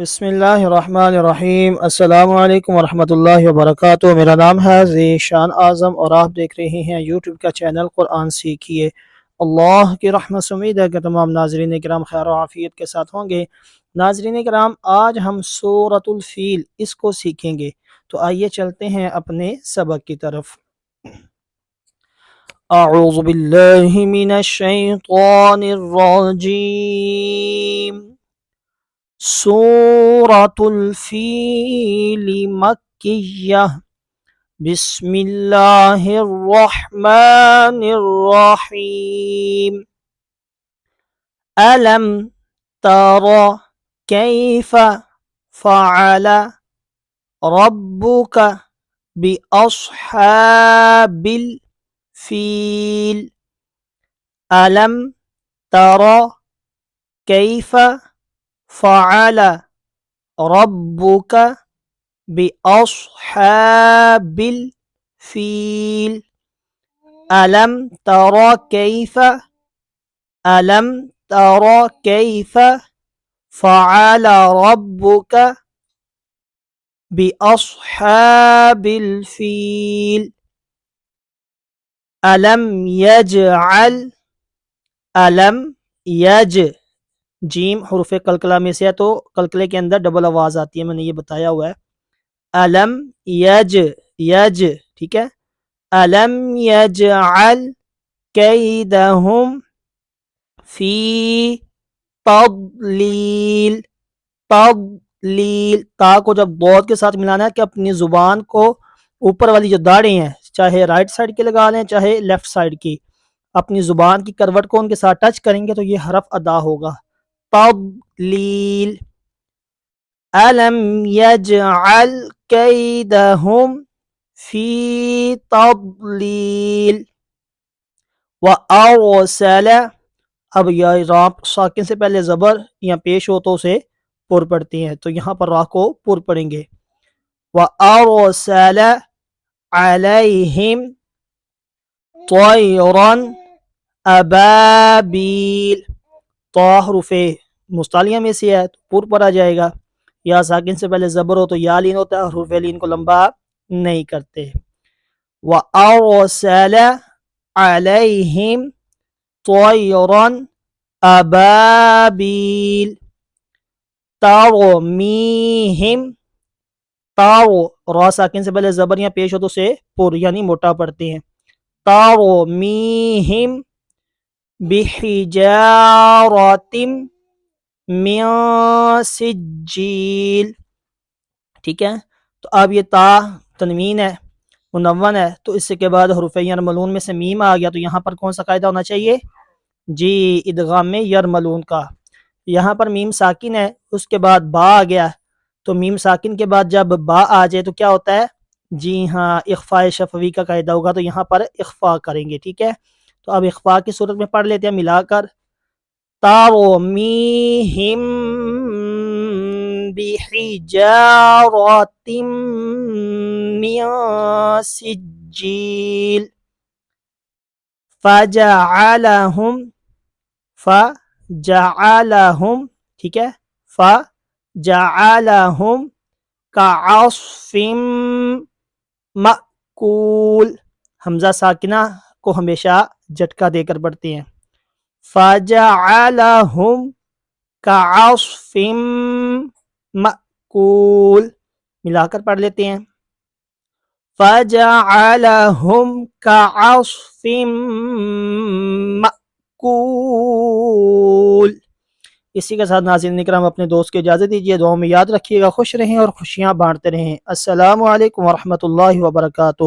بسم اللہ الرحمن الرحیم۔ السلام علیکم ورحمۃ اللہ وبرکاتہ۔ میرا نام ہے ذیشان اعظم اور آپ دیکھ رہے ہیں یوٹیوب کا چینل قرآن سیکھیے۔ اللہ کی رحمت سے امید ہے کہ تمام ناظرین کرام خیر و عافیت کے ساتھ ہوں گے۔ ناظرین کرام، آج ہم سورۃ الفیل اس کو سیکھیں گے، تو آئیے چلتے ہیں اپنے سبق کی طرف۔ اعوذ باللہ من الشیطان الرجیم۔ سورۃ الفیل مکیہ، بسم اللہ الرحمن الرحیم۔ الم تر کیف فعل ربک باصحاب الفیل۔ الم تر کیف فعل ربک باصحاب الفیل۔ الم تر کیف فعل ربک باصحاب الفیل۔ الم یج جیم حروف قلقلہ میں سے ہے، تو قلقلے کے اندر ڈبل آواز آتی ہے، میں نے یہ بتایا ہوا ہے۔ الم یج ٹھیک ہے۔ الم یجعل کیدہم فی تضلیل۔ تا کو جب ضاد کے ساتھ ملانا ہے کہ اپنی زبان کو اوپر والی جو داڑیں ہیں، چاہے رائٹ سائڈ کی لگا لیں چاہے لیفٹ سائڈ کی، اپنی زبان کی کروٹ کو ان کے ساتھ ٹچ کریں گے تو یہ حرف ادا ہوگا، تضلیل۔ الم یجعل کیدہم فی تضلیل۔ وارسل، اب یا راء ساکن سے پہلے زبر یا پیش ہو تو اسے پر پڑھتے ہیں، تو یہاں پر راء کو پر پڑھیں گے۔ وارسل علیہم طیرا ابابیل۔ طا حروف مستعلیہ میں سے ہے تو پر پر آ جائے گا، یا ساکن سے پہلے زبر ہو تو یا لین ہوتا ہے، حروف لین کو لمبا نہیں کرتے۔ وارسل علیہم طیرا ابابیل ترمیہم۔ را ساکن سے پہلے زبر یا پیش ہو تو اسے پر یعنی موٹا پڑھتے ہیں۔ ترمیہم بحجارۃ من سجیل۔ ٹھیک ہے، تو اب یہ تا تنوین ہے، منون ہے، تو اس کے بعد حروف یرملون میں سے میم آ گیا، تو یہاں پر کون سا قاعدہ ہونا چاہیے؟ جی، ادغام میں یرملون کا۔ یہاں پر میم ساکن ہے، اس کے بعد با آ گیا، تو میم ساکن کے بعد جب با آ جائے تو کیا ہوتا ہے؟ جی ہاں، اخفاء شفوی کا قاعدہ ہوگا، تو یہاں پر اخفاء کریں گے۔ ٹھیک ہے، تو اب اخفاء کی صورت میں پڑھ لیتے ہیں ملا کر۔ ترمیہم بحجارۃ من سجیل فجعلہم ٹھیک ہے، فجعلہم کعصف مأکول۔ حمزہ ساکنہ کو ہمیشہ جھٹکا دے کر پڑھتے ہیں۔ فجعلہم کعصف مأکول، ملا کر پڑھ لیتے ہیں۔ فجعلہم کعصف مأکول۔ اسی کے ساتھ ناظرین اکرام اپنے دوست کو اجازت دیجیے، دعاؤں میں یاد رکھیے گا، خوش رہیں اور خوشیاں بانٹتے رہیں۔ السلام علیکم ورحمۃ اللہ وبرکاتہ۔